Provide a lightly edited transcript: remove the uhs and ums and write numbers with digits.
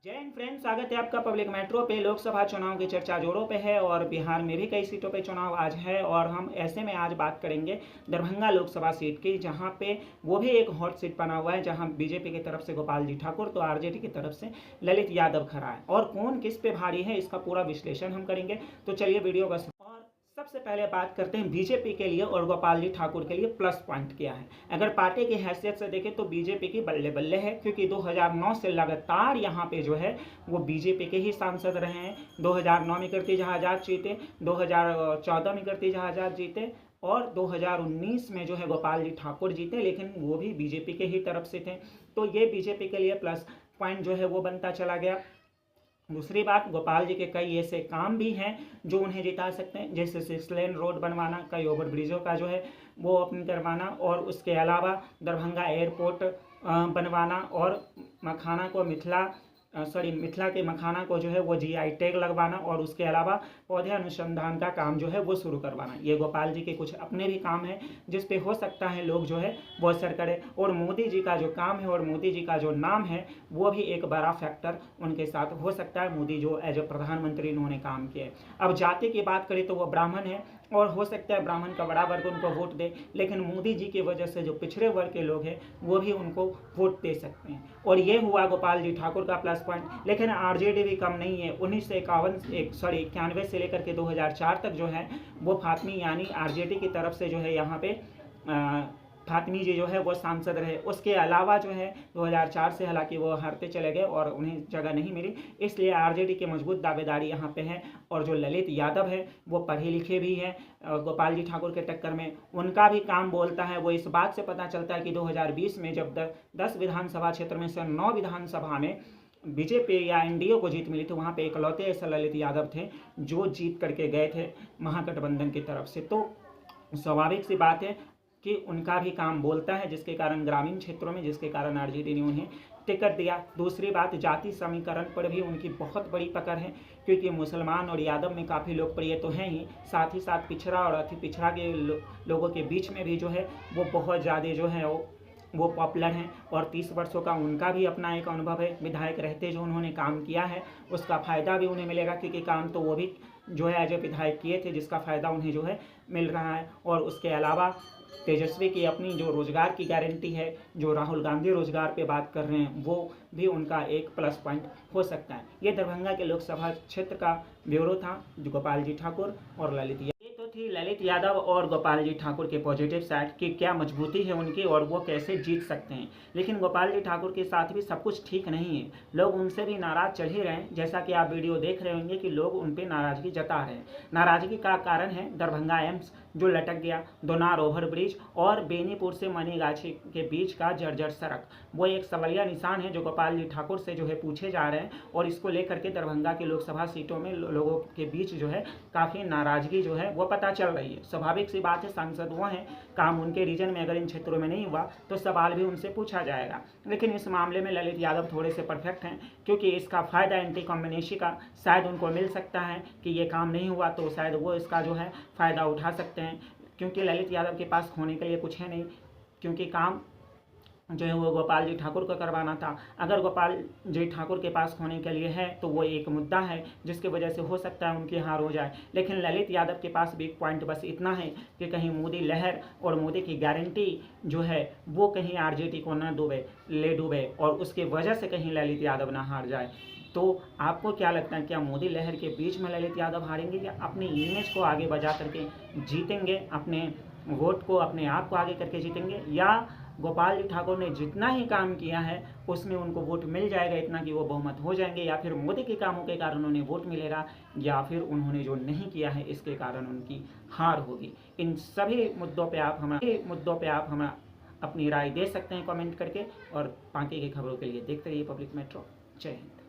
जय हिंद फ्रेंड्स, स्वागत है आपका पब्लिक मेट्रो पे। लोकसभा चुनाव की चर्चा जोरों पे है और बिहार में भी कई सीटों पे चुनाव आज है और हम ऐसे में आज बात करेंगे दरभंगा लोकसभा सीट की, जहां पे वो भी एक हॉट सीट बना हुआ है, जहां बीजेपी की तरफ से गोपाल जी ठाकुर तो आरजेडी की तरफ से ललित यादव खड़ा है और कौन किस पे भारी है इसका पूरा विश्लेषण हम करेंगे। तो चलिए वीडियो का सबसे पहले बात करते हैं बीजेपी के लिए और गोपाल जी ठाकुर के लिए प्लस पॉइंट क्या है। अगर पार्टी की हैसियत से देखें तो बीजेपी की बल्ले बल्ले है, क्योंकि 2009 से लगातार यहाँ पे जो है वो बीजेपी के ही सांसद रहे हैं। 2009 में कीर्ति आजाद जीते, 2014 में कीर्ति आजाद जीते और 2019 में जो है गोपाल जी ठाकुर जीते, लेकिन वो भी बीजेपी के ही तरफ से थे। तो ये बीजेपी के लिए प्लस पॉइंट जो है वो बनता चला गया। दूसरी बात, गोपाल जी के कई ऐसे काम भी हैं जो उन्हें जिता सकते हैं, जैसे 6 लेन रोड बनवाना, कई ओवर ब्रिजों का जो है वो अपन करवाना और उसके अलावा दरभंगा एयरपोर्ट बनवाना और मिथिला के मखाना को जो है वो जीआई टैग लगवाना और उसके अलावा पौधे अनुसंधान का काम जो है वो शुरू करवाना। ये गोपाल जी के कुछ अपने भी काम है जिस पे हो सकता है लोग जो है वो असर करें। और मोदी जी का जो काम है और मोदी जी का जो नाम है वो भी एक बड़ा फैक्टर उनके साथ हो सकता है। मोदी जो एज ए प्रधानमंत्री इन्होंने काम किया है। अब जाति की बात करें तो वो ब्राह्मण है और हो सकता है ब्राह्मण का बड़ा वर्ग उनको वोट दे, लेकिन मोदी जी की वजह से जो पिछड़े वर्ग के लोग हैं वो भी उनको वोट दे सकते हैं और ये हुआ गोपाल जी ठाकुर का प्लस पॉइंट। लेकिन आरजेडी भी कम नहीं है। 1991 से लेकर के 2004 तक जो है वो फातमी यानी आरजेडी की तरफ से जो है यहाँ पे फातमी जी जो है वो सांसद रहे। उसके अलावा जो है 2004 से हालांकि वो हारते चले गए और उन्हें जगह नहीं मिली, इसलिए आरजेडी की मजबूत दावेदारी यहाँ पे है। और जो ललित यादव है वो पढ़े लिखे भी हैं, गोपाल जी ठाकुर के टक्कर में उनका भी काम बोलता है। वो इस बात से पता चलता है कि 2020 में जब 10 विधानसभा क्षेत्र में से 9 विधानसभा में बीजेपी या एनडीए को जीत मिली थी, वहाँ पे इकलौते ऐसे ललित यादव थे जो जीत करके गए थे महागठबंधन की तरफ से। तो स्वाभाविक सी बात है कि उनका भी काम बोलता है, जिसके कारण ग्रामीण क्षेत्रों में, जिसके कारण आरजेडी ने उन्हें टिकट दिया। दूसरी बात, जाति समीकरण पर भी उनकी बहुत बड़ी पकड़ है, क्योंकि मुसलमान और यादव में काफ़ी लोकप्रिय तो हैं ही, साथ ही साथ पिछड़ा और अति पिछड़ा के लोगों के बीच में भी जो है वो बहुत ज़्यादा जो है वो पॉपुलर हैं। और 30 वर्षों का उनका भी अपना एक अनुभव है, विधायक रहते जो उन्होंने काम किया है उसका फ़ायदा भी उन्हें मिलेगा, क्योंकि काम तो वो भी जो है एज ए विधायक किए थे, जिसका फ़ायदा उन्हें जो है मिल रहा है। और उसके अलावा तेजस्वी की अपनी जो रोजगार की गारंटी है, जो राहुल गांधी रोजगार पे बात कर रहे हैं, वो भी उनका एक प्लस पॉइंट हो सकता है। ये दरभंगा के लोकसभा क्षेत्र का ब्यूरो था, जो गोपाल जी ठाकुर और ललित यादव और गोपाल जी ठाकुर के पॉजिटिव साइड की क्या मजबूती है उनकी और वो कैसे जीत सकते हैं। लेकिन गोपाल जी ठाकुर के साथ भी सब कुछ ठीक नहीं है, लोग उनसे भी नाराज चढ़ ही रहे हैं। जैसा कि आप वीडियो देख रहे होंगे कि लोग उन पर नाराजगी जता रहे हैं। नाराजगी का कारण है दरभंगा एम्स जो लटक गया, दोनार ओवर ब्रिज और बेनीपुर से मनीगाछी के बीच का जर्जर सड़क, वो एक सवालिया निशान है जो गोपाल जी ठाकुर से जो है पूछे जा रहे हैं। और इसको लेकर के दरभंगा की लोकसभा सीटों में लोगों के बीच जो है काफ़ी नाराजगी जो है वो पता चल रही है। स्वाभाविक सी बात है, सांसद वो हैं, काम उनके रीजन में अगर इन क्षेत्रों में नहीं हुआ तो सवाल भी उनसे पूछा जाएगा। लेकिन इस मामले में ललित यादव थोड़े से परफेक्ट हैं, क्योंकि इसका फ़ायदा एंटी कॉम्बिनेशन का शायद उनको मिल सकता है कि ये काम नहीं हुआ तो शायद वो इसका जो है फ़ायदा उठा सकते हैं, क्योंकि ललित यादव के पास खोने के लिए कुछ है नहीं, क्योंकि काम जो है वो गोपाल जी ठाकुर को करवाना था। अगर गोपाल जी ठाकुर के पास खोने के लिए है तो वो एक मुद्दा है जिसकी वजह से हो सकता है उनकी हार हो जाए। लेकिन ललित यादव के पास भी एक पॉइंट बस इतना है कि कहीं मोदी लहर और मोदी की गारंटी जो है वो कहीं आरजेडी को न डूबे और उसके वजह से कहीं ललित यादव ना हार जाए। तो आपको क्या लगता है, क्या मोदी लहर के बीच में ललित यादव हारेंगे या अपनी इमेज को आगे बजा करके जीतेंगे, अपने वोट को अपने आप को आगे करके जीतेंगे, या गोपाल जी ठाकुर ने जितना ही काम किया है उसमें उनको वोट मिल जाएगा इतना कि वो बहुमत हो जाएंगे, या फिर मोदी के कामों के कारण उन्हें वोट मिलेगा, या फिर उन्होंने जो नहीं किया है इसके कारण उनकी हार होगी। इन सभी मुद्दों पे आप हमें अपनी राय दे सकते हैं कमेंट करके। और बाकी की खबरों के लिए देखते रहिए पब्लिक मेट्रो। जय हिंद।